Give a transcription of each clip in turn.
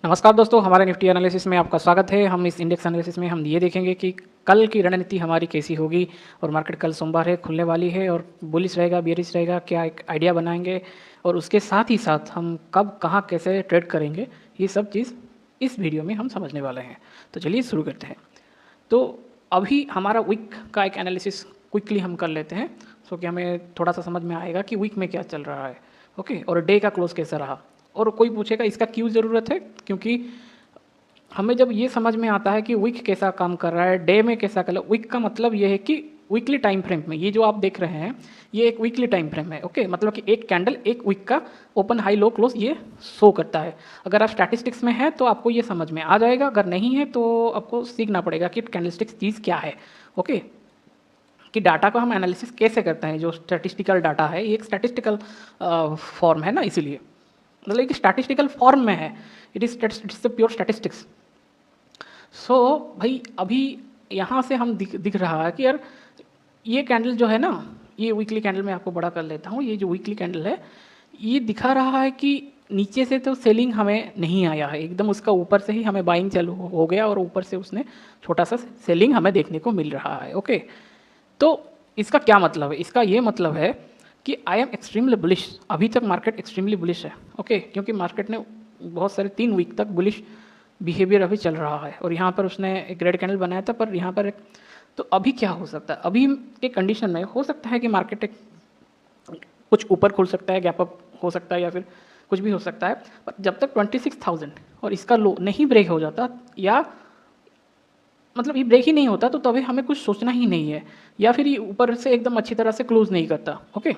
नमस्कार दोस्तों, हमारे निफ्टी एनालिसिस में आपका स्वागत है। हम इस इंडेक्स एनालिसिस में हम ये देखेंगे कि कल की रणनीति हमारी कैसी होगी और मार्केट कल सोमवार है, खुलने वाली है और बुलिश रहेगा, बेयरिश रहेगा, क्या एक आइडिया बनाएंगे और उसके साथ ही साथ हम कब कहाँ कैसे ट्रेड करेंगे, ये सब चीज़ इस वीडियो में हम समझने वाले हैं। तो चलिए शुरू करते हैं। तो अभी हमारा वीक का एक एनालिसिस क्विकली हम कर लेते हैं, सो कि हमें थोड़ा सा समझ में आएगा कि वीक में क्या चल रहा है। ओके, और डे का क्लोज कैसा रहा। और कोई पूछेगा इसका क्यों ज़रूरत है, क्योंकि हमें जब ये समझ में आता है कि वीक कैसा काम कर रहा है, डे में कैसा कर रहा है। वीक का मतलब ये है कि वीकली टाइम फ्रेम में, ये जो आप देख रहे हैं ये एक वीकली टाइम फ्रेम है। ओके, मतलब कि एक कैंडल एक वीक का ओपन हाई लो क्लोज ये शो करता है। अगर आप स्टैटिस्टिक्स में हैं तो आपको ये समझ में आ जाएगा, अगर नहीं है तो आपको सीखना पड़ेगा कि कैंडलस्टिक्स चीज़ क्या है। ओके, कि डाटा को हम एनालिसिस कैसे करते हैं। जो स्टैटिस्टिकल डाटा है ये एक स्टैटिस्टिकल फॉर्म है ना, इसीलिए मतलब एक स्टैटिस्टिकल फॉर्म में है। It is pure statistics. So भाई अभी यहाँ से हम दिख रहा है कि यार ये कैंडल जो है ना, ये वीकली कैंडल में आपको बड़ा कर लेता हूँ। ये जो वीकली कैंडल है ये दिखा रहा है कि नीचे से तो सेलिंग हमें नहीं आया है, एकदम उसका ऊपर से ही हमें बाइंग चालू हो गया और ऊपर से उसने छोटा सा सेलिंग हमें देखने को मिल रहा है। ओके, तो इसका क्या मतलब है? इसका ये मतलब है कि आई एम एक्सट्रीमली बुलिश। अभी तक मार्केट एक्सट्रीमली बुलिश है। ओके, क्योंकि मार्केट ने बहुत सारे 3 वीक तक बुलिश बिहेवियर अभी चल रहा है और यहाँ पर उसने एक रेड कैंडल बनाया था, पर यहाँ पर तो अभी क्या हो सकता है? अभी के कंडीशन में हो सकता है कि मार्केट एक कुछ ऊपर खुल सकता है, गैप अप हो सकता है या फिर कुछ भी हो सकता है। पर जब तक 26,000 और इसका लो नहीं ब्रेक हो जाता, या मतलब ये ब्रेक ही नहीं होता, तो तभी हमें कुछ सोचना ही नहीं है, या फिर ये ऊपर से एकदम अच्छी तरह से क्लोज नहीं करता। ओके,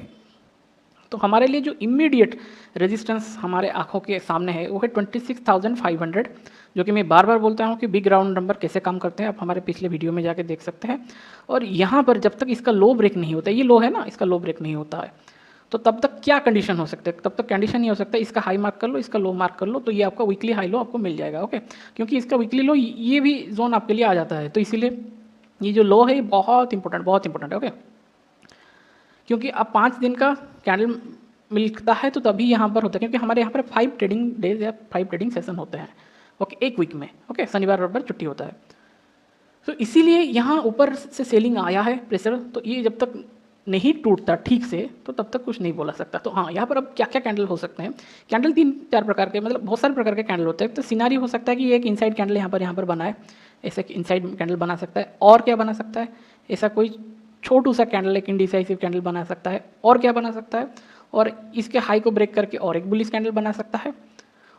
तो हमारे लिए जो इमीडिएट रेजिस्टेंस हमारे आंखों के सामने है वो है 26,500, जो कि मैं बार बार बोलता हूँ कि बिग राउंड नंबर कैसे काम करते हैं, आप हमारे पिछले वीडियो में जाके देख सकते हैं। और यहाँ पर जब तक इसका लो ब्रेक नहीं होता, ये लो है ना, इसका लो ब्रेक नहीं होता है, तो तब तक क्या कंडीशन हो सकता है? तब तक कंडीशन ये हो सकता है इसका हाई मार्क कर लो, इसका लो मार्क कर लो, तो ये आपका वीकली हाई लो आपको मिल जाएगा। ओके, क्योंकि इसका वीकली लो ये भी जोन आपके लिए आ जाता है, तो इसीलिए ये जो लो है ये बहुत इंपॉर्टेंट है। ओके, क्योंकि अब 5 दिन का कैंडल मिलता है तो तभी यहाँ पर होता है, क्योंकि हमारे यहाँ पर 5 ट्रेडिंग डेज या 5 ट्रेडिंग सेशन होते हैं। ओके, एक वीक में। ओके, शनिवार रविवार छुट्टी होता है, तो इसीलिए यहाँ ऊपर से सेलिंग आया है प्रेशर, तो ये जब तक नहीं टूटता ठीक से तो तब तक कुछ नहीं बोला सकता। तो हाँ, यहाँ पर अब क्या क्या कैंडल हो सकते हैं? कैंडल 3-4 प्रकार के, मतलब बहुत सारे प्रकार के कैंडल होते हैं। तो सिनारी हो सकता है कि एक इनसाइड कैंडल यहाँ पर बनाए, ऐसे इनसाइड कैंडल बना सकता है। और क्या बना सकता है? ऐसा कोई छोटू सा कैंडल, एक इंडिसाइसिव कैंडल बना सकता है। और क्या बना सकता है? और इसके हाई को ब्रेक करके और एक बुलिश कैंडल बना सकता है।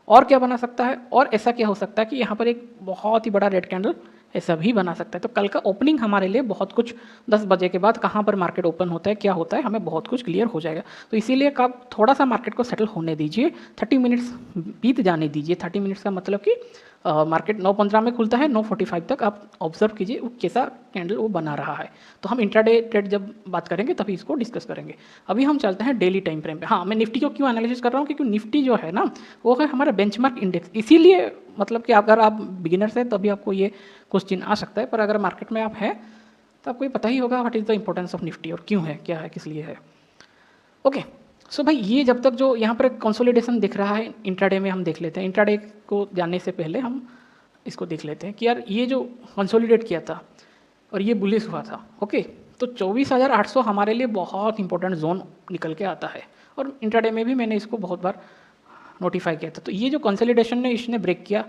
और क्या बना सकता है? और ऐसा क्या हो सकता है कि यहाँ पर एक बहुत ही बड़ा रेड कैंडल ऐसा भी बना सकता है। तो कल का ओपनिंग हमारे लिए बहुत कुछ, 10 बजे के बाद कहाँ पर मार्केट ओपन होता है, क्या होता है, हमें बहुत कुछ क्लियर हो जाएगा। तो इसीलिए आप थोड़ा सा मार्केट को सेटल होने दीजिए, 30 मिनट्स बीत जाने दीजिए। 30 मिनट्स का मतलब कि मार्केट 9:15 में खुलता है, 9:45 तक आप ऑब्जर्व कीजिए वो कैसा कैंडल वो बना रहा है। तो हम इंट्राडे ट्रेड जब बात करेंगे तभी इसको डिस्कस करेंगे। अभी हम चलते हैं डेली टाइम फ्रेम पे। हाँ, मैं निफ्टी को क्यों एनालिसिस कर रहा हूँ, क्योंकि निफ्टी जो है ना वो है हमारा बेंचमार्क इंडेक्स। इसीलिए मतलब कि अगर आप बिगिनर्स हैं तभी आपको ये क्वेश्चन आ सकता है, पर अगर मार्केट में आप हैं तो आपको ये पता ही होगा what is the importance of Nifty और क्यों है, क्या है, किस लिए है। ओके, सो भाई ये जब तक जो यहाँ पर कंसोलिडेशन दिख रहा है इंट्राडे में हम देख लेते हैं। इंट्राडे को जानने से पहले हम इसको देख लेते हैं कि यार ये जो कंसोलिडेट किया था और ये बुलिश हुआ था। ओके, तो 24,800 हमारे लिए बहुत इंपॉर्टेंट जोन निकल के आता है, और इंट्राडे में भी मैंने इसको बहुत बार नोटिफाई किया था। तो ये जो कंसोलिडेशन ने इसने ब्रेक किया,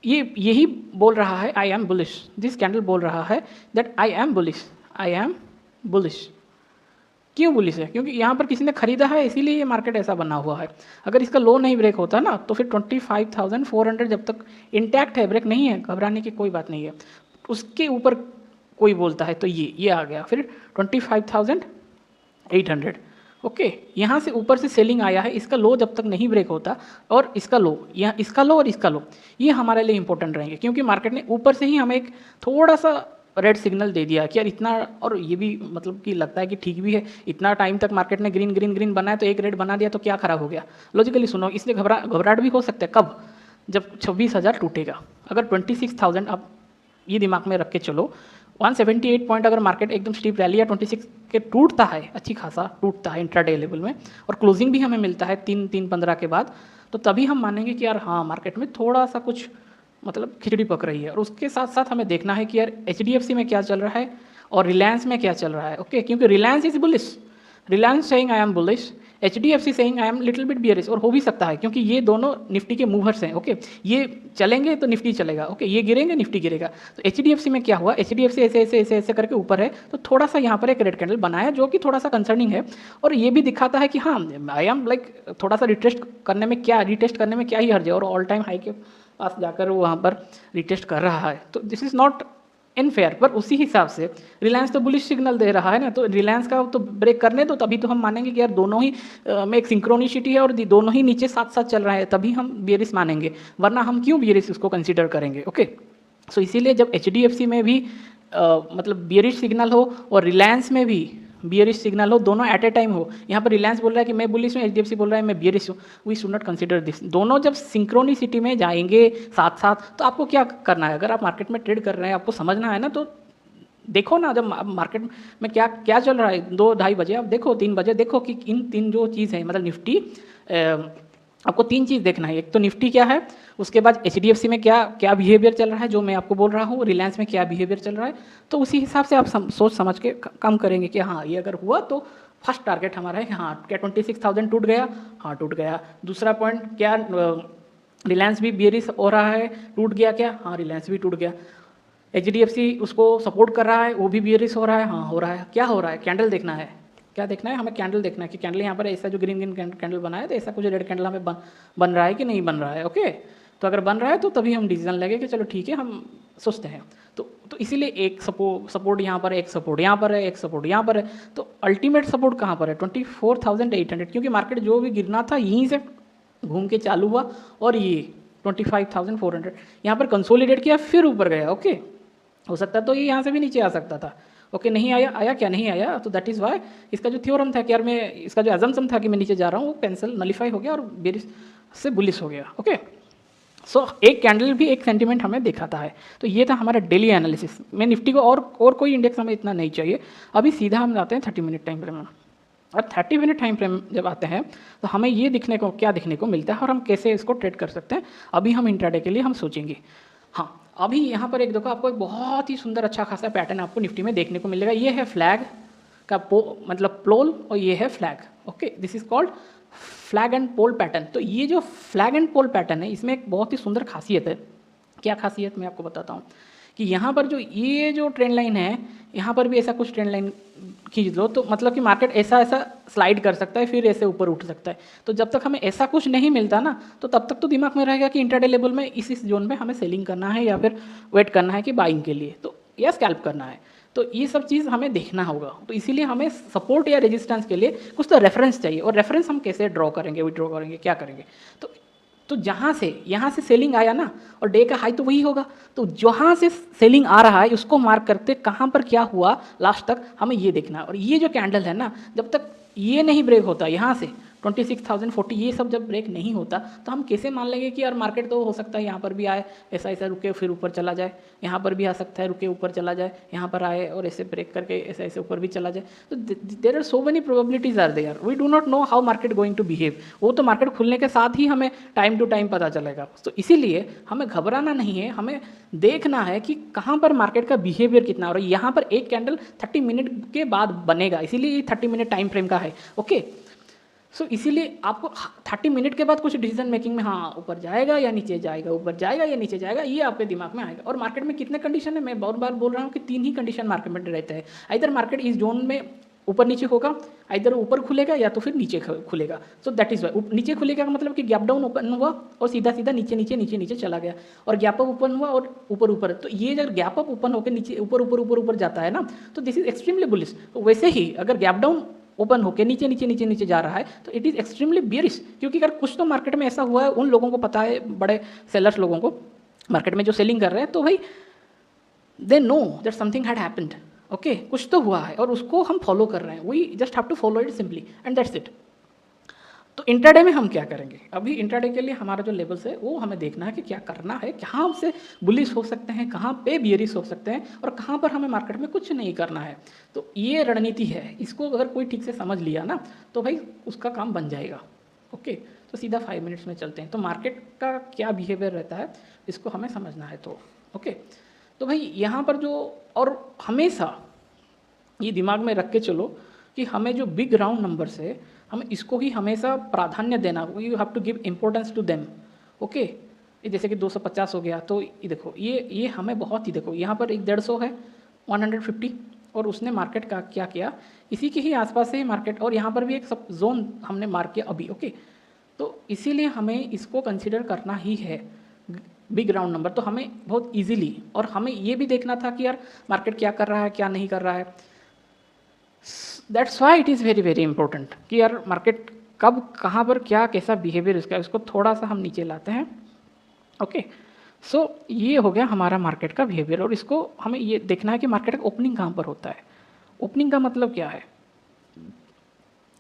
ये यही बोल रहा है I am bullish. This candle बोल रहा है that I am bullish, I am bullish. क्यों बुलिश है? क्योंकि यहाँ पर किसी ने खरीदा है, इसीलिए ये मार्केट ऐसा बना हुआ है। अगर इसका लो नहीं ब्रेक होता ना तो फिर 25,400 जब तक इंटैक्ट है, ब्रेक नहीं है, घबराने की कोई बात नहीं है। उसके ऊपर कोई बोलता है तो ये आ गया, फिर 25,800। ओके, यहाँ से ऊपर से सेलिंग आया है, इसका लो जब तक नहीं ब्रेक होता, और इसका लो, यहाँ इसका लो और इसका लो, ये हमारे लिए इंपॉर्टेंट रहेंगे, क्योंकि मार्केट ने ऊपर से ही हमें एक थोड़ा सा रेड सिग्नल दे दिया कि यार इतना, और ये भी मतलब कि लगता है कि ठीक भी है, इतना टाइम तक मार्केट ने ग्रीन ग्रीन ग्रीन बनाया तो एक रेड बना दिया तो क्या खराब हो गया। लॉजिकली सुनो, इसलिए घबराहट भी हो सकता है। कब? जब 26,000 टूटेगा। अगर 26,000, आप ये दिमाग में रख के चलो, 178 पॉइंट अगर मार्केट एकदम स्टीप रैली या 26 के टूटता है, अच्छी खासा टूटता है इंट्राडे लेवल में, और क्लोजिंग भी हमें मिलता है 3-3-15 के बाद, तो तभी हम मानेंगे कि यार हाँ मार्केट में थोड़ा सा कुछ मतलब खिचड़ी पक रही है। और उसके साथ साथ हमें देखना है कि यार HDFC में क्या चल रहा है और रिलायंस में क्या चल रहा है। ओके, क्योंकि Reliance is bullish, Reliance saying I am bullish, HDFC saying I am little bit bearish. और हो भी सकता है क्योंकि ये दोनों निफ्टी के मूवर्स हैं। ओके, ये चलेंगे तो निफ्टी चलेगा, ओके ये गिरेंगे निफ्टी गिरेगा। तो HDFC में क्या हुआ, HDFC ऐसे ऐसे ऐसे ऐसे करके ऊपर है, तो थोड़ा सा यहाँ पर एक रेड कैंडल बनाया जो कि थोड़ा सा कंसर्निंग है। और ये भी दिखाता है कि हाँ आई एम लाइक थोड़ा सा रिटेस्ट करने में क्या ही हर्ज है। और ऑल टाइम हाई के पास जाकर वो वहाँ पर रिटेस्ट कर रहा है, तो दिस इज़ नॉट इनफेयर। पर उसी हिसाब से रिलायंस तो बुलिश सिग्नल दे रहा है ना, तो रिलायंस का तो ब्रेक करने दो, तभी तो हम मानेंगे कि यार दोनों ही में एक सिंक्रोनिसिटी है और दोनों ही नीचे साथ साथ चल रहा है, तभी हम बियरिश मानेंगे, वरना हम क्यों बियरिश उसको कंसीडर करेंगे। ओके, सो इसीलिए जब HDFC में भी मतलब बियरिश सिग्नल हो और रिलायंस में भी बियरिश सिग्नल हो, दोनों एट ए टाइम हो, यहाँ पर रिलायंस बोल रहा है कि मैं बुलिश हूँ, HDFC बोल रहा है मैं बियरिश हूँ, we should not consider this. दोनों जब सिंक्रोनिसिटी में जाएंगे साथ साथ, तो आपको क्या करना है, अगर आप मार्केट में ट्रेड कर रहे हैं, आपको समझना है ना, तो देखो ना जब मार्केट में क्या क्या चल रहा है, 2-2:30 बजे आप देखो, 3 बजे देखो कि इन तीन जो चीज़ है मतलब निफ्टी, आपको 3 चीज़ देखना है। एक तो निफ्टी क्या है, उसके बाद HDFC में क्या क्या बिहेवियर चल रहा है, जो मैं आपको बोल रहा हूँ, रिलायंस में क्या बिहेवियर चल रहा है, तो उसी हिसाब से आप सोच समझ के काम करेंगे कि हाँ ये अगर हुआ तो फर्स्ट टारगेट हमारा है कि हाँ क्या 26,000 टूट गया, हाँ टूट गया। दूसरा पॉइंट क्या, रिलायंस भी बियरिश हो रहा है, टूट गया क्या, हाँ रिलायंस भी टूट गया। HDFC उसको सपोर्ट कर रहा है, वो भी बियरिश हो रहा है, हाँ हो रहा है। क्या हो रहा है, कैंडल देखना है, क्या देखना है हमें, कैंडल देखना है कि कैंडल यहाँ पर ऐसा जो ग्रीन ग्रीन कैंडल बना है, तो ऐसा कुछ रेड कैंडल हमें बन रहा है कि नहीं बन रहा है। ओके, तो अगर बन रहा है तो तभी हम डिसीजन लेंगे कि चलो ठीक है हम सोचते हैं। तो इसीलिए एक सपोर्ट यहाँ पर है, एक सपोर्ट यहाँ पर है, एक सपोर्ट यहाँ पर है, तो अल्टीमेट सपोर्ट कहाँ पर है, 24,800, क्योंकि मार्केट जो भी गिरना था यहीं से घूम के चालू हुआ और ये 25,400 यहाँ पर कंसोलिडेट किया, फिर ऊपर गया। ओके, हो सकता है तो ये यहाँ से भी नीचे आ सकता था। ओके, नहीं आया क्या, नहीं आया, तो दैट इज़ वाई इसका जो थ्योरम था कि यार मैं इसका जो एजम्पशन था कि मैं नीचे जा रहा हूँ, वो कैंसिल नलीफाई हो गया और बेरिश से बुलिश हो गया। ओके, सो एक कैंडल भी एक सेंटीमेंट हमें दिखाता है। तो ये था हमारा डेली एनालिसिस में निफ्टी को, और कोई इंडेक्स हमें इतना नहीं चाहिए। अभी सीधा हम जाते हैं 30 मिनट टाइम फ्रेम में। और 30 मिनट टाइम फ्रेम जब आते हैं तो हमें ये क्या दिखने को मिलता है और हम कैसे इसको ट्रेड कर सकते हैं, अभी हम इंट्राडे के लिए हम सोचेंगे। हाँ, अभी यहाँ पर एक देखो, आपको एक बहुत ही सुंदर अच्छा खासा पैटर्न आपको निफ्टी में देखने को मिलेगा। ये है फ्लैग का मतलब पोल, और ये है flag. Okay, this is called flag and pole pattern. तो ये जो फ्लैग एंड पोल पैटर्न है, इसमें एक बहुत ही सुंदर खासियत है। क्या खासियत, मैं आपको बताता हूँ कि यहाँ पर जो ये जो ट्रेंड लाइन है, यहाँ पर भी ऐसा कुछ ट्रेंड लाइन खींच लो, तो मतलब कि मार्केट ऐसा ऐसा स्लाइड कर सकता है, फिर ऐसे ऊपर उठ सकता है। तो जब तक हमें ऐसा कुछ नहीं मिलता ना, तो तब तक तो दिमाग में रहेगा कि इंट्राडे लेवल में इस जोन में हमें सेलिंग करना है या फिर वेट करना है कि बाइंग के लिए, तो या स्कैल्प करना है। तो ये सब चीज़ हमें देखना होगा। तो इसीलिए हमें सपोर्ट या रेजिस्टेंस के लिए कुछ तो रेफरेंस चाहिए, और रेफरेंस हम कैसे ड्रॉ करेंगे, विड्रॉ करेंगे, क्या करेंगे। तो यहाँ से सेलिंग आया ना, और डे का हाई तो वही होगा, तो जहाँ से सेलिंग आ रहा है उसको मार्क करते कहाँ पर क्या हुआ लास्ट तक हमें ये देखना है। और ये जो कैंडल है ना, जब तक ये नहीं ब्रेक होता यहाँ से 26,040, ये सब जब ब्रेक नहीं होता, तो हम कैसे मान लेंगे कि यार मार्केट तो हो सकता है यहाँ पर भी आए, ऐसा ऐसा रुके फिर ऊपर चला जाए, यहाँ पर भी आ सकता है रुके ऊपर चला जाए, यहाँ पर आए और ऐसे ब्रेक करके ऐसे ऐसे ऊपर भी चला जाए। तो there are so many probabilities are there, we do not know how market going to behave. वो तो मार्केट खुलने के साथ ही हमें टाइम टू टाइम पता चलेगा। तो इसीलिए हमें घबराना नहीं है, हमें देखना है कि कहाँ पर मार्केट का बिहेवियर कितना, और यहाँ पर एक कैंडल 30 मिनट के बाद बनेगा, इसीलिए ये 30 मिनट टाइम फ्रेम का है। ओके, सो इसीलिए आपको 30 मिनट के बाद कुछ डिसीजन मेकिंग में, हाँ ऊपर जाएगा या नीचे जाएगा, ऊपर जाएगा या नीचे जाएगा, ये आपके दिमाग में आएगा। और मार्केट में कितने कंडीशन है, मैं बहुत बार बोल रहा हूँ कि 3 ही कंडीशन मार्केट में रहते हैं। इधर मार्केट इस जोन में ऊपर नीचे होगा, इधर ऊपर खुलेगा या तो फिर नीचे खुलेगा। सो दैट इज वाई नीचे खुलेगा का मतलब कि गैप डाउन ओपन हुआ और सीधा सीधा नीचे नीचे नीचे नीचे चला गया, और गैप अप ओपन हुआ और ऊपर ऊपर। तो ये जब गैप अप ओपन होकर नीचे ऊपर ऊपर ऊपर ऊपर जाता है ना, तो दिस इज एक्सट्रीमली बुलिश। तो वैसे ही अगर गैप डाउन ओपन होकर नीचे नीचे नीचे नीचे जा रहा है, तो इट इज़ एक्सट्रीमली बियरिश, क्योंकि अगर कुछ तो मार्केट में ऐसा हुआ है, उन लोगों को पता है, बड़े सेलर्स लोगों को मार्केट में जो सेलिंग कर रहे हैं, तो भाई they know that something had happened. Okay, कुछ तो हुआ है और उसको हम फॉलो कर रहे हैं, we just have to follow it simply and that's it. तो इंट्राडे में हम क्या करेंगे, अभी इंट्राडे के लिए हमारा जो लेवल्स है वो हमें देखना है कि क्या करना है, कहाँ से बुलिश हो सकते हैं, कहाँ पे बियरिश हो सकते हैं, और कहाँ पर हमें मार्केट में कुछ नहीं करना है। तो ये रणनीति है, इसको अगर कोई ठीक से समझ लिया ना, तो भाई उसका काम बन जाएगा। ओके, तो सीधा 5 मिनट्स में चलते हैं। तो मार्केट का क्या बिहेवियर रहता है इसको हमें समझना है। तो ओके, तो भाई यहाँ पर जो, और हमेशा ये दिमाग में रख के चलो कि हमें जो बिग राउंड नंबर्स है हमें इसको ही हमेशा प्राधान्य देना, you have to give importance to them. Okay, ये जैसे कि 250 हो गया, तो ये देखो ये हमें बहुत ही, देखो यहाँ पर एक 150 है 150, और उसने मार्केट का क्या किया, इसी के ही आसपास से मार्केट, और यहाँ पर भी एक सब जोन हमने मार्क किया अभी। ओके, तो इसीलिए हमें इसको कंसिडर करना ही है बिग राउंड नंबर। तो हमें बहुत इजीली, और हमें ये भी देखना था कि यार मार्केट क्या कर रहा है क्या नहीं कर रहा है। That's why it is very very important कि यार मार्केट कब कहाँ पर क्या कैसा बिहेवियर इसका, इसको थोड़ा सा हम नीचे लाते हैं। ओके, सो ये हो गया हमारा मार्केट का बिहेवियर, और इसको हमें ये देखना है कि मार्केट का ओपनिंग कहाँ पर होता है। ओपनिंग का मतलब क्या है,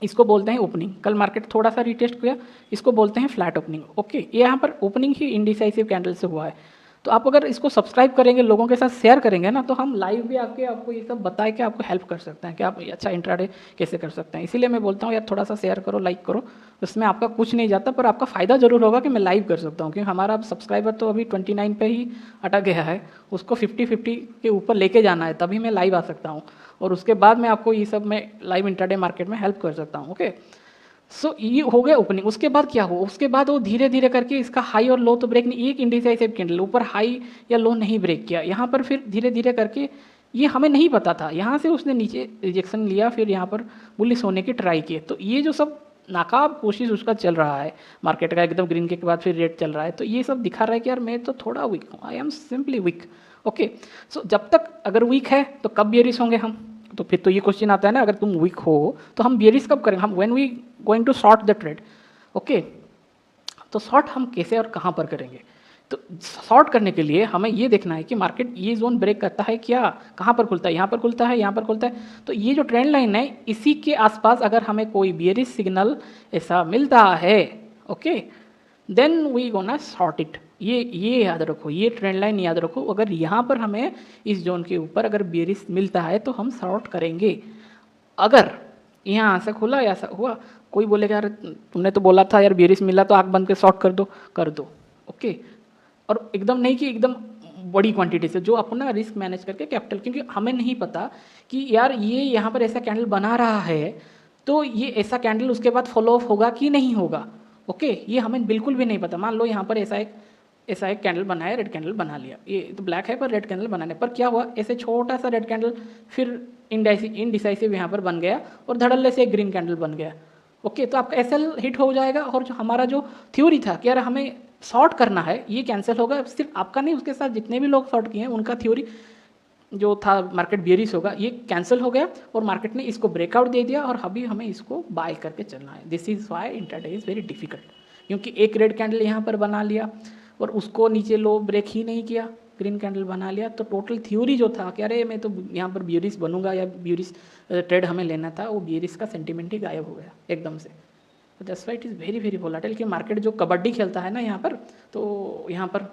इसको बोलते हैं ओपनिंग। कल मार्केट थोड़ा सा रिटेस्ट किया, इसको बोलते हैं फ्लैट ओपनिंग। ओके, ये यहाँ पर ओपनिंग ही इंडिसाइसिव कैंडल से हुआ है। तो आप अगर इसको सब्सक्राइब करेंगे, लोगों के साथ शेयर करेंगे ना, तो हम लाइव भी आपको ये सब बताए कि आपको हेल्प कर सकते हैं कि आप अच्छा इंट्राडे कैसे कर सकते हैं। इसीलिए मैं बोलता हूँ यार थोड़ा सा शेयर करो, लाइक करो, उसमें आपका कुछ नहीं जाता, पर आपका फ़ायदा जरूर होगा कि मैं लाइव कर सकता हूँ। क्योंकि हमारा सब्सक्राइबर तो अभी 29 पे ही अटक गया है, उसको 50-50 के ऊपर लेके जाना है, तभी मैं लाइव आ सकता हूँ, और उसके बाद मैं आपको ये सब में लाइव इंट्राडे मार्केट में हेल्प कर सकता हूँ। ओके, सो ये हो गया ओपनिंग। उसके बाद क्या हो, उसके बाद वो धीरे धीरे करके इसका हाई और लो तो ब्रेक नहीं, एक इंडिसाइसिव कैंडल ऊपर हाई या लो नहीं ब्रेक किया, यहाँ पर फिर धीरे धीरे करके, ये हमें नहीं पता था, यहाँ से उसने नीचे रिजेक्शन लिया, फिर यहाँ पर बुलिश होने की ट्राई किए। तो ये जो सब नाकाब कोशिश उसका चल रहा है मार्केट का, एकदम ग्रीन के बाद फिर रेड चल रहा है, तो ये सब दिखा रहा है कि यार मैं तो थोड़ा वीक हूँ, I am simply weak. Okay, so जब तक अगर वीक है तो कब बेयरिश होंगे हम, तो फिर तो ये क्वेश्चन आता है ना, अगर तुम वीक हो तो हम बेयरिश कब करेंगे, हम when we going to short the trade. Okay, तो शॉर्ट हम कैसे और कहाँ पर करेंगे, तो शॉर्ट करने के लिए हमें ये देखना है कि मार्केट ये जोन ब्रेक करता है क्या, कहाँ पर खुलता है, यहाँ पर खुलता है, यहाँ पर खुलता है। तो ये जो ट्रेंड लाइन है इसी के आसपास अगर हमें कोई बेयरिश सिग्नल ऐसा मिलता है, okay, then we gonna short it. ये याद रखो, ये ट्रेंड लाइन याद रखो। अगर यहाँ पर हमें इस जोन के ऊपर अगर बेयरिश मिलता है तो हम शॉर्ट करेंगे। अगर यहाँ से खुला या ऐसा हुआ, कोई बोलेगा यार तुमने तो बोला था यार बेयरिश मिला तो आँख बंद के शॉर्ट कर दो। ओके, और एकदम नहीं कि एकदम बड़ी क्वांटिटी से, जो अपना रिस्क मैनेज करके कैपिटल, क्योंकि हमें नहीं पता कि यार ये यहाँ पर ऐसा कैंडल बना रहा है तो ये ऐसा कैंडल उसके बाद फॉलो ऑफ होगा कि नहीं होगा। ओके, ये हमें बिल्कुल भी नहीं पता। मान लो यहाँ पर ऐसा एक कैंडल बनाया, रेड कैंडल बना लिया, ये तो ब्लैक है पर रेड कैंडल बनाने पर क्या हुआ, ऐसे छोटा सा रेड कैंडल फिर इनडिसाइसिव यहाँ पर बन गया और धड़ल्ले से एक ग्रीन कैंडल बन गया। ओके, तो आपका एसएल हिट हो जाएगा, और जो हमारा जो थ्योरी था कि यार हमें शॉर्ट करना है ये कैंसिल होगा। सिर्फ आपका नहीं, उसके साथ जितने भी लोग शॉर्ट किए हैं उनका थ्योरी जो था मार्केट बेयरिश होगा ये कैंसिल हो गया, और मार्केट ने इसको ब्रेकआउट दे दिया, और अभी हमें इसको बाय करके चलना है। This is why intraday is very difficult, क्योंकि एक रेड कैंडल यहाँ पर बना लिया और उसको नीचे लो ब्रेक ही नहीं किया, ग्रीन कैंडल बना लिया, तो टोटल थ्योरी जो था कि अरे मैं तो यहाँ पर बेयरिश बनूंगा या बेयरिश ट्रेड हमें लेना था, वो बेयरिश का सेंटीमेंट ही गायब हो गया एकदम से। That's why it is very very volatile कि मार्केट जो कबड्डी खेलता है ना यहाँ पर, तो यहाँ पर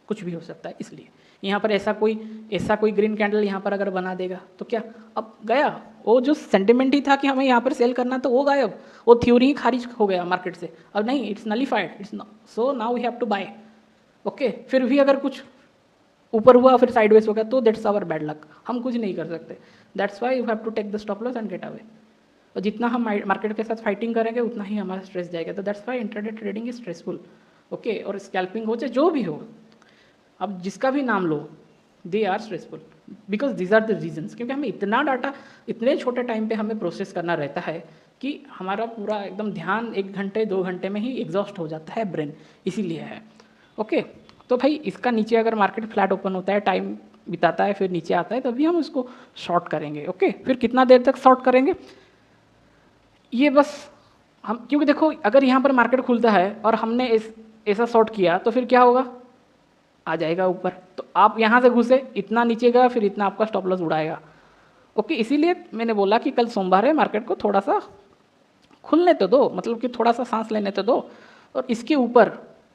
कुछ भी हो सकता है। इसलिए यहाँ पर ऐसा कोई ग्रीन कैंडल यहाँ पर अगर बना देगा तो क्या, अब गया वो जो सेंटिमेंट ही था कि हमें यहाँ पर सेल करना, तो वो गायब, वो थ्योरी ही खारिज हो गया मार्केट से। अब नहीं, it's nullified, it's so now we have to buy. Okay, फिर भी अगर कुछ ऊपर हुआ फिर साइडवेज हो गया तो दैट्स आवर बैड लक, हम कुछ नहीं कर सकते। That's why you have to take the stop loss and get away. और जितना हम मार्केट के साथ फाइटिंग करेंगे उतना ही हमारा स्ट्रेस जाएगा। तो that's why intraday trading is stressful. Okay, और स्कैल्पिंग हो चाहे जो भी हो, अब जिसका भी नाम लो, they are stressful because these are the reasons. क्योंकि हमें इतना डाटा इतने छोटे टाइम पे हमें प्रोसेस करना रहता है कि हमारा पूरा एकदम ध्यान 1 घंटे 2 घंटे में ही एग्जॉस्ट हो जाता है ब्रेन, इसीलिए है। ओके, तो भाई इसका नीचे अगर मार्केट फ्लैट ओपन होता है, टाइम बिताता है, फिर नीचे आता है, तभी हम उसको शॉर्ट करेंगे। ओके, फिर कितना देर तक शॉर्ट करेंगे ये बस हम, क्योंकि देखो अगर यहाँ पर मार्केट खुलता है और हमने ऐसा शॉर्ट किया तो फिर क्या होगा, आ जाएगा ऊपर, तो आप यहाँ से घुसे, इतना नीचे गया, फिर इतना आपका स्टॉप लॉस उड़ाएगा। ओके, इसीलिए मैंने बोला कि कल सोमवार है, मार्केट को थोड़ा सा खुलने तो दो, मतलब कि थोड़ा सा सांस लेने तो दो, और इसके ऊपर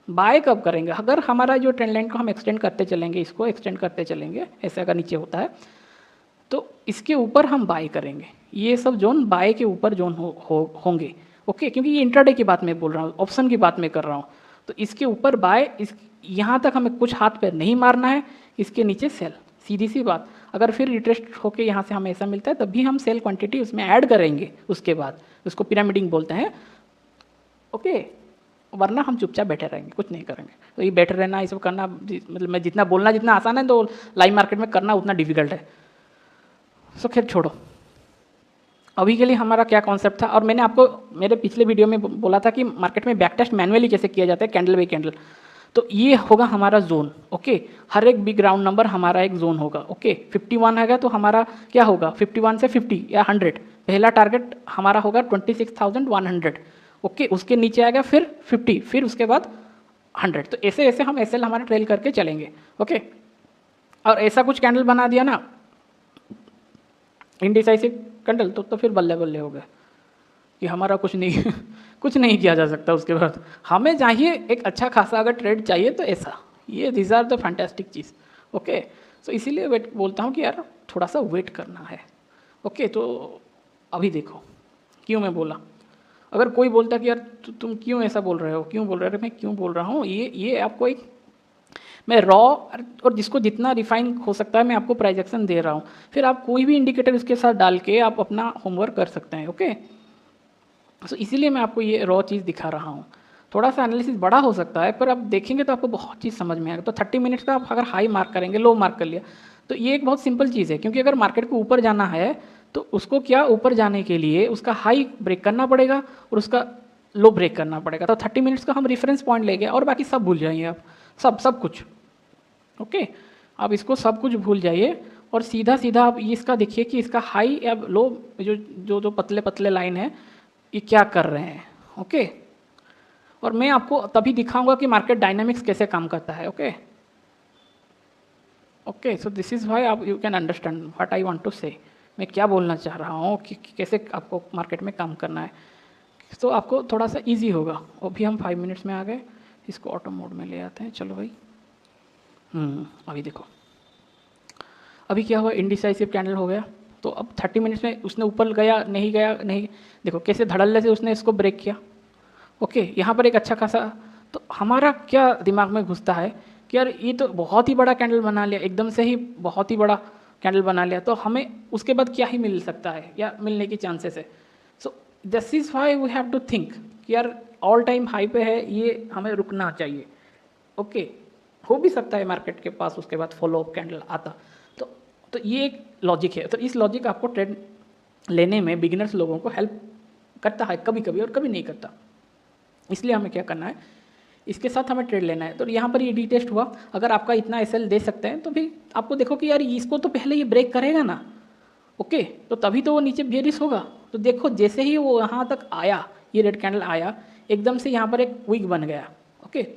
बाय कब करेंगे। अगर हमारा जो ट्रेंड लाइन को हम एक्सटेंड करते चलेंगे, इसको एक्सटेंड करते चलेंगे, ऐसे अगर नीचे होता है तो इसके ऊपर हम बाय करेंगे। ये सब जोन बाय के ऊपर जोन होंगे। ओके, क्योंकि ये इंट्राडे की बात मैं बोल रहा हूँ, ऑप्शन की बात मैं कर रहा हूँ। तो इसके ऊपर बाय, इस यहाँ तक हमें कुछ हाथ पैर नहीं मारना है, इसके नीचे सेल, सीधी सी बात। अगर फिर रिट्रेस होकर यहाँ से हमें ऐसा मिलता है तब भी हम सेल क्वांटिटी उसमें ऐड करेंगे, उसके बाद उसको पिरामिडिंग बोलते हैं। ओके, वरना हम चुपचाप बैठे रहेंगे, कुछ नहीं करेंगे। तो ये बैठे रहना, ये सब करना, मतलब मैं जितना बोलना जितना आसान है, तो लाइव मार्केट में करना उतना डिफिकल्ट है। सो खैर छोड़ो, अभी के लिए हमारा क्या कॉन्सेप्ट था, और मैंने आपको मेरे पिछले वीडियो में बोला था कि मार्केट में बैक टेस्ट मैनुअली कैसे किया जाता है, कैंडल बाई कैंडल। तो ये होगा हमारा जोन। ओके, हर एक बिग राउंड नंबर हमारा एक जोन होगा। ओके, 51 है तो हमारा क्या होगा, 51 से 50 या 100, पहला टारगेट हमारा होगा 26,100। ओके, उसके नीचे आएगा फिर 50, फिर उसके बाद 100। तो ऐसे ऐसे हम एसएल हमारा ट्रेल करके चलेंगे। ओके, और ऐसा कुछ कैंडल बना दिया ना इनडिसाइसिव कैंडल, तो फिर बल्ले बल्ले हो गए कि हमारा कुछ नहीं कुछ नहीं किया जा सकता। उसके बाद हमें चाहिए एक अच्छा खासा अगर ट्रेड चाहिए तो ऐसा, ये दिस आर द फैंटास्टिक चीज़। ओके, सो इसीलिए वेट बोलता हूँ कि यार थोड़ा सा वेट करना है। ओके, तो अभी देखो क्यों मैं बोला, अगर कोई बोलता कि यार तुम क्यों ऐसा बोल रहे हो, क्यों बोल रहे हो, मैं क्यों बोल रहा हूँ, ये आपको एक, मैं रॉ और जिसको जितना रिफाइन हो सकता है मैं आपको प्राइजेक्शन दे रहा हूँ, फिर आप कोई भी इंडिकेटर उसके साथ डाल के आप अपना होमवर्क कर सकते हैं। ओके, सो इसीलिए मैं आपको ये रॉ चीज़ दिखा रहा हूँ। थोड़ा सा एनालिसिस बड़ा हो सकता है, पर आप देखेंगे तो आपको बहुत चीज़ समझ में आएगा। तो 30 मिनट्स का आप अगर हाई मार्क करेंगे, लो मार्क कर लिया, तो ये एक बहुत सिंपल चीज़ है, क्योंकि अगर मार्केट को ऊपर जाना है तो उसको क्या, ऊपर जाने के लिए उसका हाई ब्रेक करना पड़ेगा और उसका लो ब्रेक करना पड़ेगा। तो 30 मिनट्स का हम रेफरेंस पॉइंट ले गए और बाकी सब भूल जाइए आप, सब कुछ। ओके, आप इसको सब कुछ भूल जाइए और सीधा सीधा आप इसका देखिए कि इसका हाई या लो, जो जो जो पतले पतले लाइन है, ये क्या कर रहे हैं। ओके, और मैं आपको तभी दिखाऊंगा कि मार्केट डायनामिक्स कैसे काम करता है। Okay okay, so this is why आप you can understand what I want to say, मैं क्या बोलना चाह रहा हूँ कि कैसे आपको मार्केट में काम करना है। तो आपको थोड़ा सा इजी होगा। अभी हम 5 मिनट्स में आ गए, इसको ऑटो मोड में ले आते हैं। चलो भाई, अभी देखो, अभी क्या हुआ, इंडिसाइसिव कैंडल हो गया। तो अब 30 मिनट्स में उसने ऊपर गया नहीं गया, नहीं, देखो कैसे धड़ल्ले से उसने इसको ब्रेक किया। ओके, यहाँ पर एक अच्छा खासा, तो हमारा क्या दिमाग में घुसता है कि यार ये तो बहुत ही बड़ा कैंडल बना लिया, एकदम से ही बहुत ही बड़ा कैंडल बना लिया, तो हमें उसके बाद क्या ही मिल सकता है या मिलने की चांसेस है। So this is why we have to think कि यार ऑल टाइम हाई पे है, ये हमें रुकना चाहिए। ओके, हो भी सकता है मार्केट के पास उसके बाद फॉलो अप कैंडल आता, तो ये एक लॉजिक है। तो इस लॉजिक आपको ट्रेड लेने में बिगिनर्स लोगों को हेल्प करता है कभी कभी और कभी नहीं करता। इसलिए हमें क्या करना है, इसके साथ हमें ट्रेड लेना है। तो यहाँ पर ये डी टेस्ट हुआ, अगर आपका इतना एसएल दे सकते हैं तो फिर आपको देखो कि यार इसको तो पहले ये ब्रेक करेगा ना। ओके, तो तभी तो वो नीचे बेरिश होगा। तो देखो जैसे ही वो यहाँ तक आया, ये रेड कैंडल आया, एकदम से यहाँ पर एक विग बन गया। ओके,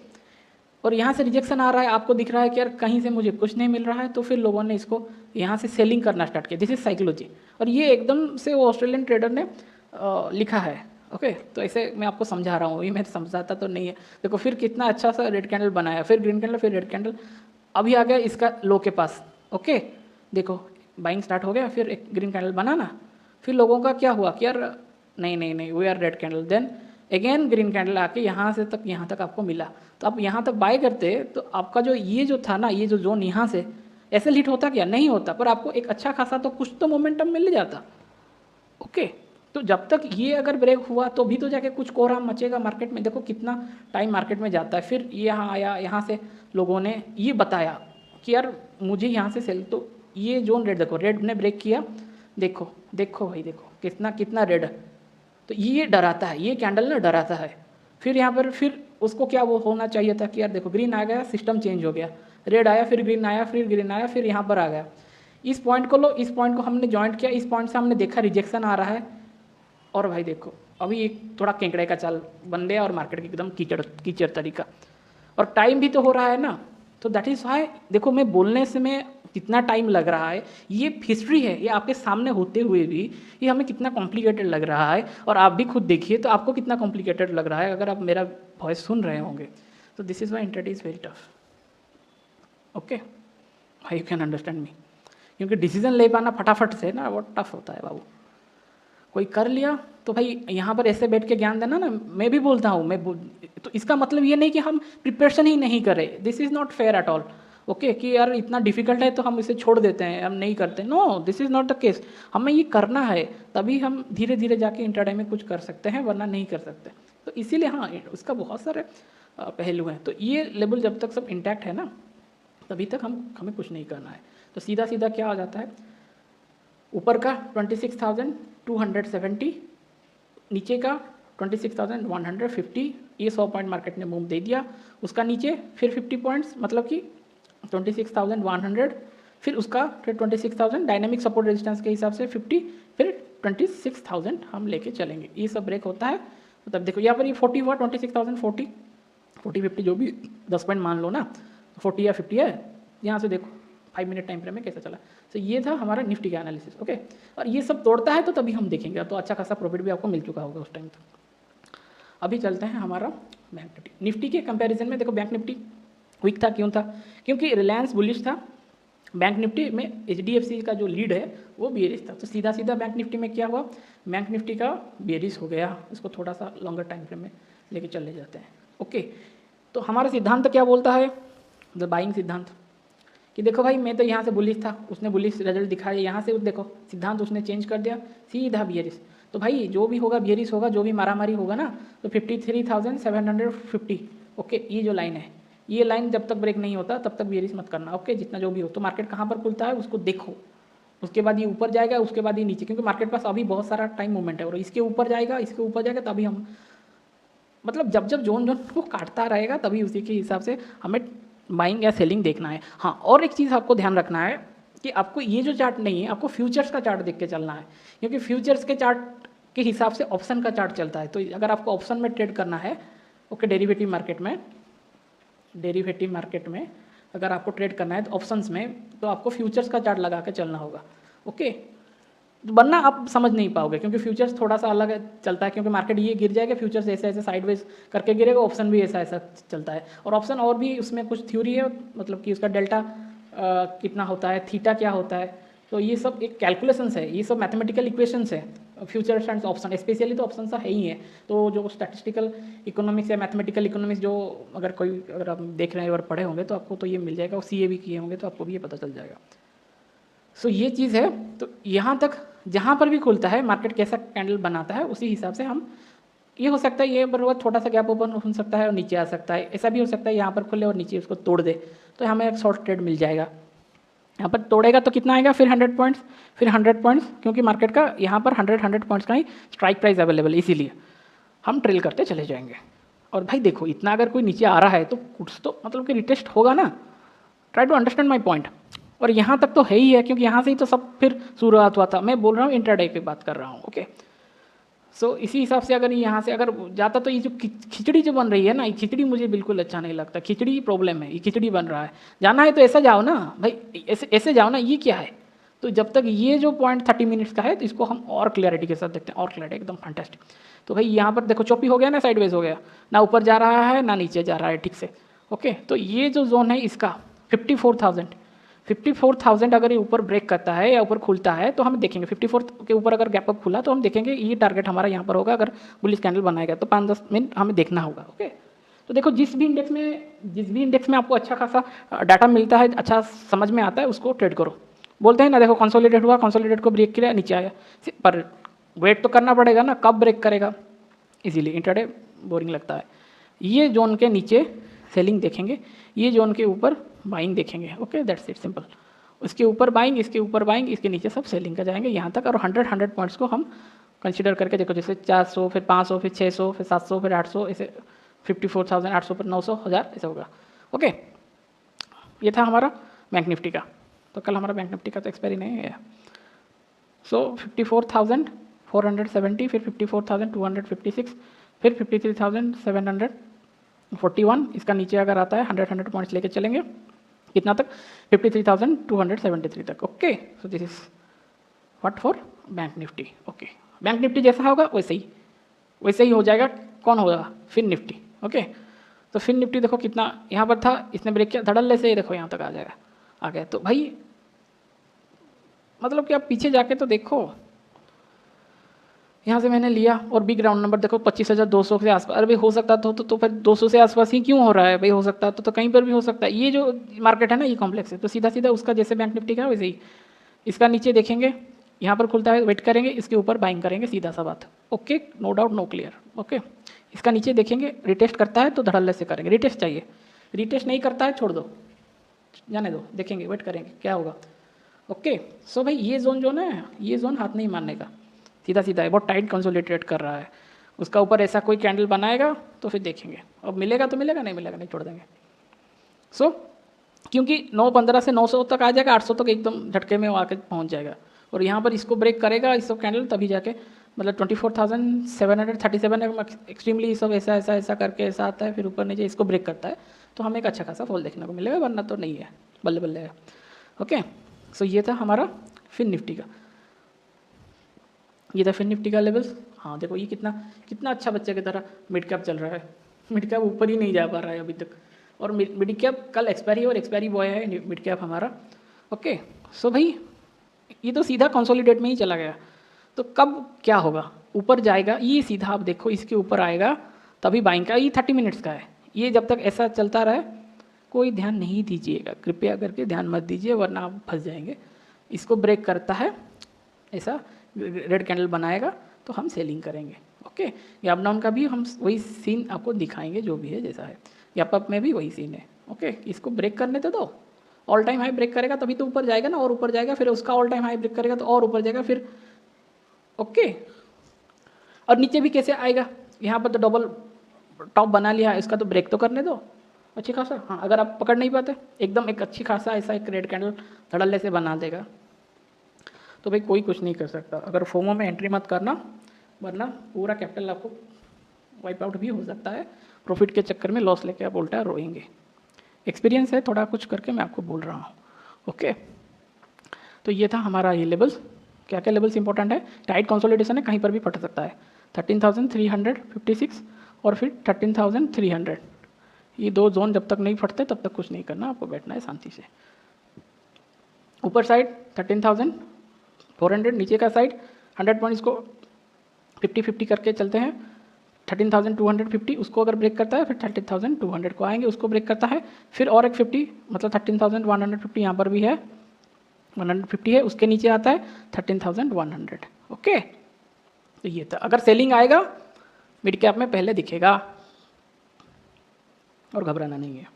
और यहाँ से रिजेक्शन आ रहा है, आपको दिख रहा है कि यार कहीं से मुझे कुछ नहीं मिल रहा है, तो फिर लोगों ने इसको यहाँ से सेलिंग करना स्टार्ट किया। दिस इज साइकोलॉजी, और ये एकदम से वो ऑस्ट्रेलियन ट्रेडर ने लिखा है। ओके, तो ऐसे मैं आपको समझा रहा हूँ, ये मैं समझाता तो नहीं है। देखो फिर कितना अच्छा सा रेड कैंडल बनाया, फिर ग्रीन कैंडल, फिर रेड कैंडल, अभी आ गया इसका लो के पास। ओके, देखो बाइंग स्टार्ट हो गया, फिर एक ग्रीन कैंडल बना ना, फिर लोगों का क्या हुआ कि यार नहीं नहीं नहीं, we are red candle, then again green candle आके यहाँ से तक, यहाँ तक आपको मिला। तो आप यहाँ तक बाय करते तो आपका जो था ना, ये जो जोन यहाँ से ऐसे हिट होता क्या, नहीं होता, पर आपको एक अच्छा खासा तो कुछ तो मोमेंटम मिल जाता। ओके, तो जब तक ये अगर ब्रेक हुआ तो भी तो जाके कुछ कोहराम मचेगा मार्केट में। देखो कितना टाइम मार्केट में जाता है, फिर ये यहाँ आया, यहाँ से लोगों ने ये बताया कि यार मुझे यहाँ से सेल, तो ये जोन रेड, देखो रेड ने ब्रेक किया, देखो देखो भाई, देखो कितना कितना रेड है। तो ये डराता है, ये कैंडल ना डराता है। फिर यहाँ पर फिर उसको क्या वो होना चाहिए था कि यार देखो ग्रीन आ गया, सिस्टम चेंज हो गया, रेड आया, फिर ग्रीन आया, फिर ग्रीन आया, फिर यहाँ पर आ गया। इस पॉइंट को लो, इस पॉइंट को हमने जॉइंट किया, इस पॉइंट से हमने देखा रिजेक्शन आ रहा है, और भाई देखो अभी एक थोड़ा केंकड़े का चाल बन गया और मार्केट की एकदम कीचड़ कीचड़ तरीका, और टाइम भी तो हो रहा है ना। तो दैट इज़ वाई, देखो मैं बोलने से मैं कितना टाइम लग रहा है, ये हिस्ट्री है, ये आपके सामने होते हुए भी ये हमें कितना कॉम्प्लिकेटेड लग रहा है, और आप भी खुद देखिए तो आपको कितना कॉम्प्लिकेटेड लग रहा है अगर आप मेरा वॉइस सुन रहे होंगे। तो this is why internet is very tough. Okay, you can understand me, क्योंकि डिसीजन ले पाना फटाफट से ना वो टफ होता है बाबू। कोई कर लिया तो भाई यहाँ पर ऐसे बैठ के ज्ञान देना ना, मैं भी बोलता हूँ, तो इसका मतलब ये नहीं कि हम प्रिपरेशन ही नहीं करें, this is not fair at all. Okay कि यार इतना डिफिकल्ट है तो हम इसे छोड़ देते हैं, हम नहीं करते, no this is not the case. हमें ये करना है, तभी हम धीरे धीरे जाके इंटरडे में कुछ कर सकते हैं, वरना नहीं कर सकते। तो इसीलिए हाँ, उसका बहुत सारे पहलू हैं। तो ये लेवल जब तक सब इंटैक्ट है ना, तभी तक हमें कुछ नहीं करना है। तो सीधा सीधा क्या आ जाता है, ऊपर का 26,270, नीचे का 26,150, ये 100 पॉइंट मार्केट ने मूव दे दिया। उसका नीचे फिर 50 पॉइंट्स, मतलब कि 26,100, फिर उसका फिर 26,000 डायनेमिक सपोर्ट रेजिस्टेंस के हिसाब से 50, फिर 26,000 हम लेके चलेंगे। ये सब ब्रेक होता है। मतलब देखो यहाँ पर ये 40 हुआ, 26,040, 40-50 जो भी 10 पॉइंट मान लो ना, 40 या 50 है। यहाँ से देखो 5 मिनट टाइम फ्रेम में कैसा चला। तो ये था हमारा निफ्टी का एनालिसिस। ओके, और ये सब तोड़ता है तो तभी हम देखेंगे, तो अच्छा खासा प्रॉफिट भी आपको मिल चुका होगा उस टाइम तक। अभी चलते हैं हमारा बैंक निफ्टी। निफ्टी के कंपैरिजन में देखो बैंक निफ्टी वीक था, क्यों था? क्योंकि रिलायंस बुलिश था, बैंक निफ्टी में HDFC का जो लीड है वो बेरिश था। तो सीधा सीधा बैंक निफ्टी में क्या हुआ, बैंक निफ्टी का बेरिश हो गया। इसको थोड़ा सा लॉन्गर टाइम फ्रेम में लेके चले जाते हैं। ओके, तो हमारा सिद्धांत क्या बोलता है, द बाइंग सिद्धांत, कि देखो भाई मैं तो यहाँ से बुलिश था, उसने बुलिश रिजल्ट दिखाया, यहाँ से देखो सिद्धांत उसने चेंज कर दिया, सीधा बेरिश। तो भाई जो भी होगा बेरिश होगा, जो भी मारामारी होगा ना, तो 53,750, ओके, ये जो लाइन है, ये लाइन जब तक ब्रेक नहीं होता तब तक बेरिश मत करना। ओके, जितना जो भी हो। तो मार्केट कहाँ पर खुलता है उसको देखो, उसके बाद ये ऊपर जाएगा, उसके बाद ये नीचे, क्योंकि मार्केट पास अभी बहुत सारा टाइम मूवमेंट है, और इसके ऊपर जाएगा, इसके ऊपर जाएगा, तभी हम, मतलब जब जब जोन को काटता रहेगा तभी उसी के हिसाब से हमें बाइंग या सेलिंग देखना है। हाँ, और एक चीज़ आपको ध्यान रखना है कि आपको ये जो चार्ट नहीं है, आपको फ्यूचर्स का चार्ट देख के चलना है, क्योंकि फ्यूचर्स के चार्ट के हिसाब से ऑप्शन का चार्ट चलता है। तो अगर आपको ऑप्शन में ट्रेड करना है, ओके, डेरिवेटिव मार्केट में अगर आपको ट्रेड करना है तो ऑप्शंस में, तो आपको फ्यूचर्स का चार्ट लगा के चलना होगा। ओके, वरना आप समझ नहीं पाओगे, क्योंकि फ्यूचर्स थोड़ा सा अलग चलता है, क्योंकि मार्केट ये गिर जाएगा, फ्यूचर्स ऐसे ऐसे साइडवेज करके गिरेगा, ऑप्शन भी ऐसा ऐसा चलता है। और ऑप्शन और भी उसमें कुछ थ्योरी है, मतलब कि उसका डेल्टा कितना होता है, थीटा क्या होता है, तो ये सब एक कैलकुलेशंस है, ये सब मैथमेटिकल इक्वेशंस है, फ्यूचर्स एंड ऑप्शन, स्पेशली तो ऑप्शन है ही है। तो जो स्टैटिस्टिकल इकोनॉमिक्स या मैथमेटिकल इकोनॉमिक्स जो अगर आप देख रहे हैं और पढ़े होंगे तो आपको तो ये मिल जाएगा, और CA भी किए होंगे तो आपको भी ये पता चल जाएगा। सो ये चीज़ है। तो यहाँ तक जहाँ पर भी खुलता है मार्केट कैसा कैंडल बनाता है, उसी हिसाब से हम, ये हो सकता है ये बराबर थोड़ा सा गैप ओपन हो सकता है और नीचे आ सकता है, ऐसा भी हो सकता है यहाँ पर खुले और नीचे उसको तोड़ दे, तो हमें एक शॉर्ट ट्रेड मिल जाएगा। यहाँ पर तोड़ेगा तो कितना आएगा, फिर 100 पॉइंट्स, फिर 100 पॉइंट्स, क्योंकि मार्केट का यहाँ पर 100 पॉइंट्स का ही स्ट्राइक प्राइस अवेलेबल है, इसीलिए हम ट्रेल करते चले जाएंगे। और भाई देखो इतना अगर कोई नीचे आ रहा है तो कुछ तो मतलब कि रिटेस्ट होगा ना, try to understand my point. और यहाँ तक तो है ही है, क्योंकि यहाँ से ही तो सब फिर शुरुआत हुआ था। मैं बोल रहा हूँ इंट्राडे की बात कर रहा हूँ। ओके, सो इसी हिसाब से अगर यहाँ से अगर जाता तो ये जो खिचड़ी जो बन रही है ना, ये खिचड़ी मुझे बिल्कुल अच्छा नहीं लगता। खिचड़ी प्रॉब्लम है, ये खिचड़ी बन रहा है। जाना है तो ऐसा जाओ ना भाई, ऐसे जाओ ना, ये क्या है। तो जब तक ये जो पॉइंट 30 मिनट्स का है तो इसको हम और क्लैरिटी के साथ देखते हैं, और क्लैरिटी एकदम फैंटास्टिक। तो भाई यहाँ पर देखो चौपी हो गया ना, साइडवेज हो गया ना, ऊपर जा रहा है ना नीचे जा रहा है ठीक से। ओके, तो ये जो जोन है इसका 54,000 अगर ये ऊपर ब्रेक करता है या ऊपर खुलता है तो हम देखेंगे 54 के ऊपर अगर गैप अप खुला तो हम देखेंगे ये टारगेट हमारा यहाँ पर होगा। अगर बुलिश कैंडल बनाएगा तो 5-10 मिनट हमें देखना होगा। ओके, तो देखो जिस भी इंडेक्स में आपको अच्छा खासा डाटा मिलता है, अच्छा समझ में आता है, उसको ट्रेड करो। बोलते हैं ना, देखो कंसोलिडेट हुआ, कंसोलिडेट को ब्रेक किया, नीचे आया, पर वेट तो करना पड़ेगा ना कब ब्रेक करेगा, इसीलिए इंट्राडे बोरिंग लगता है। ये जोन के नीचे सेलिंग देखेंगे, ये जोन के ऊपर बाइंग देखेंगे। Okay, that's it, simple. इसके ऊपर बाइंग, इसके ऊपर बाइंग, इसके नीचे सब सेलिंग का जाएंगे यहाँ तक। और 100 पॉइंट्स को हम कंसीडर करके देखो, जैसे 400, फिर 500, फिर 600, फिर 700, फिर 800, ऐसे 54,800 पर 900, 1000 ऐसा होगा। ओके, ये था हमारा बैंक निफ्टी का। तो कल हमारा बैंक निफ्टी का तो एक्सपायरी नहीं है। सो 54,470, फिर 54,256, फिर 53,741। इसका नीचे अगर आता है 100 पॉइंट्स लेके चलेंगे, कितना तक, 53,273 तक। Okay, so this is what for bank Nifty. Okay, bank Nifty जैसा होगा वैसे ही हो जाएगा। कौन होगा, फिन निफ्टी। ओके, तो फिन निफ्टी देखो कितना यहाँ पर था, इसने ब्रेक किया धड़ल्ले से, देखो यहाँ तक आ जाएगा, आ गया। तो भाई मतलब कि आप पीछे जाके तो देखो, यहाँ से मैंने लिया और बिग राउंड नंबर देखो 25,200 के आसपास। अरे भाई हो सकता तो फिर 200 से आसपास ही क्यों हो रहा है भाई, हो सकता तो कहीं पर भी हो सकता है। ये जो मार्केट है ना ये कॉम्प्लेक्स है, तो सीधा सीधा उसका जैसे बैंक निफ्टी का वैसे ही इसका नीचे देखेंगे, यहाँ पर खुलता है वेट करेंगे, इसके ऊपर बाइंग करेंगे, सीधा सा बात। Okay, no doubt no clear. Okay, इसका नीचे देखेंगे रिटेस्ट करता है तो धड़ल्ले से करेंगे, रिटेस्ट चाहिए, रिटेस्ट नहीं करता है छोड़ दो, जाने दो, देखेंगे वेट करेंगे क्या होगा। ओके, सो भाई ये जोन जो ना ये जोन हाथ नहीं मारने का, सीधा सीधा है, बहुत टाइट कंसोलिडेट कर रहा है। उसका ऊपर ऐसा कोई कैंडल बनाएगा तो फिर देखेंगे, अब मिलेगा तो मिलेगा, नहीं मिलेगा नहीं छोड़ देंगे। सो क्योंकि 915 से 900 तक आ जाएगा, 800 तक एकदम झटके में आके पहुंच जाएगा, और यहाँ पर इसको ब्रेक करेगा इस सब कैंडल, तभी जाके मतलब 24,737 एक्सट्रीमली ये सब ऐसा ऐसा ऐसा करके ऐसा आता है, फिर ऊपर नीचे इसको ब्रेक करता है तो हमें एक अच्छा खासा फॉल देखने को मिलेगा, वरना तो नहीं है, बल्ले बल्ले है। ओके, सो ये था हमारा फिन निफ्टी का, ये था फिन निफ्टी का लेवल्स। हाँ देखो ये कितना कितना अच्छा बच्चे की तरह मिड कैप चल रहा है, मिड कैप ऊपर ही नहीं जा पा रहा है अभी तक, और मिड कैप कल एक्सपायरी और एक्सपायरी बॉय है मिड कैप हमारा। ओके, सो भाई ये तो सीधा कंसोलिडेट में ही चला गया, तो कब क्या होगा, ऊपर जाएगा ये सीधा, आप देखो इसके ऊपर आएगा तभी बाइंग का, ये 30 मिनट्स का है, ये जब तक ऐसा चलता रहे कोई ध्यान नहीं दीजिएगा, कृपया करके ध्यान मत दीजिए वरना आप फंस जाएंगे। इसको ब्रेक करता है ऐसा रेड कैंडल बनाएगा तो हम सेलिंग करेंगे। ओके, गैप डाउन का भी हम वही सीन आपको दिखाएंगे जो भी है जैसा है, गैप अप में भी वही सीन है। ओके, इसको ब्रेक करने तो दो, ऑल टाइम हाई ब्रेक करेगा तभी तो ऊपर जाएगा ना, और ऊपर जाएगा, फिर उसका ऑल टाइम हाई ब्रेक करेगा तो और ऊपर जाएगा फिर। ओके, और नीचे भी कैसे आएगा, यहाँ पर तो डबल टॉप बना लिया है, इसका तो ब्रेक तो करने दो अच्छी खासा। हाँ, अगर आप पकड़ नहीं पाते एकदम एक अच्छी खासा ऐसा एक रेड कैंडल धड़ल्ले से बना देगा तो भाई कोई कुछ नहीं कर सकता। अगर फोमो में एंट्री मत करना, वरना पूरा कैपिटल आपको वाइप आउट भी हो सकता है, प्रॉफिट के चक्कर में लॉस लेके आप उल्टा रोएंगे। एक्सपीरियंस है थोड़ा कुछ करके मैं आपको बोल रहा हूँ। ओके, तो ये था हमारा ये लेवल्स। क्या क्या लेवल्स इंपॉर्टेंट है, टाइट कंसोलिडेशन है, कहीं पर भी फट सकता है, 13,356 और फिर 13,300, ये दो जोन जब तक नहीं फटते तब तक कुछ नहीं करना, आपको बैठना है शांति से। ऊपर साइड 13,400, नीचे का साइड 100 पॉइंट्स को 50-50 करके चलते हैं, 13,250 उसको अगर ब्रेक करता है फिर 13,200 को आएंगे, उसको ब्रेक करता है फिर और एक 50 मतलब 13,150 यहाँ पर भी है, 150 है, उसके नीचे आता है 13,100। ओके, तो ये था, अगर सेलिंग आएगा मिड कैप में पहले दिखेगा और घबराना नहीं है।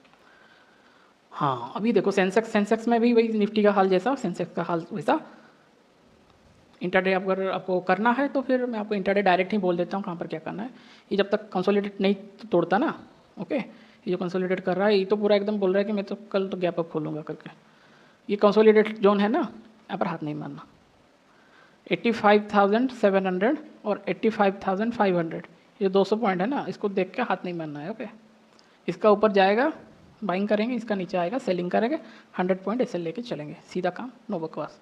हाँ, अभी देखो सेंसेक्स में भी वही निफ्टी का हाल जैसा, सेंसेक्स का हाल वैसा। इंटरडे अगर आपको करना है तो फिर मैं आपको इंटरडे डायरेक्ट ही बोल देता हूँ कहाँ पर क्या करना है। ये जब तक कंसोलिडेट नहीं तोड़ता ना, ओके, ये जो कंसोलिडेट कर रहा है ये तो पूरा एकदम बोल रहा है कि मैं तो कल तो गैप अप खोलूँगा करके, ये कंसोलिडेट जोन है ना, यहाँ पर हाथ नहीं मारना। 85,700 और 85,500 ये 200 पॉइंट है ना, इसको देख के हाथ नहीं मारना है। ओके, इसका ऊपर जाएगा बाइंग करेंगे, इसका नीचे आएगा सेलिंग करेंगे, 100 पॉइंट ऐसे लेके चलेंगे, सीधा काम, नो बकवास।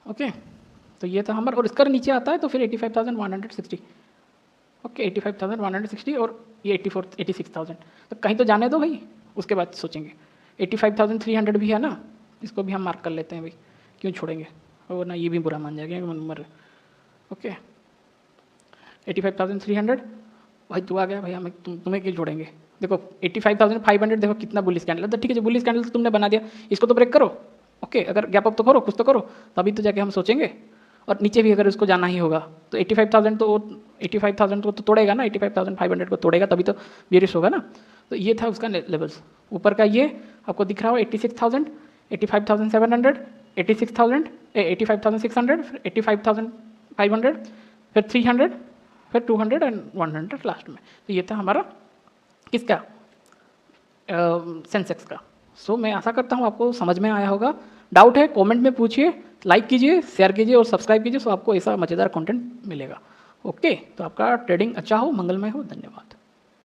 ओके, तो ये था हमारा, और इसका नीचे आता है तो फिर 85,160। ओके, 85,160 और ये 86,000, तो कहीं तो जाने दो भाई, उसके बाद सोचेंगे। 85,300 भी है ना, इसको भी हम मार्क कर लेते हैं भाई, क्यों छोड़ेंगे, और ना ये भी बुरा मान जाएगा नंबर। ओके, 85,300 भाई तू आ गया भाई, हमें तुम्हें क्यों छोड़ेंगे। देखो 85,500 देखो कितना बुलिश कैंडल है, तो ठीक है, जो बुलिश कैंडल तो तुमने बना दिया इसको तो ब्रेक करो। ओके, अगर गैप अप तो करो, कुछ तो करो, तभी तो जाके हम सोचेंगे। और नीचे भी अगर उसको जाना ही होगा तो 85,000 तो तोड़ेगा ना, 85,500 को तोड़ेगा तभी तो बेरिश होगा ना। तो ये था उसका लेवल्स। ऊपर का ये आपको दिख रहा हो 86,000, 85,700, 86,000, 85,600, फिर 85,500, फिर 300, फिर 200 एंड 100 लास्ट में। तो ये था हमारा किसका, सेंसेक्स का। सो मैं आशा करता हूँ आपको समझ में आया होगा। डाउट है कमेंट में पूछिए, लाइक कीजिए, शेयर कीजिए और सब्सक्राइब कीजिए, सो आपको ऐसा मज़ेदार कंटेंट मिलेगा। ओके, तो आपका ट्रेडिंग अच्छा हो, मंगलमय हो, धन्यवाद।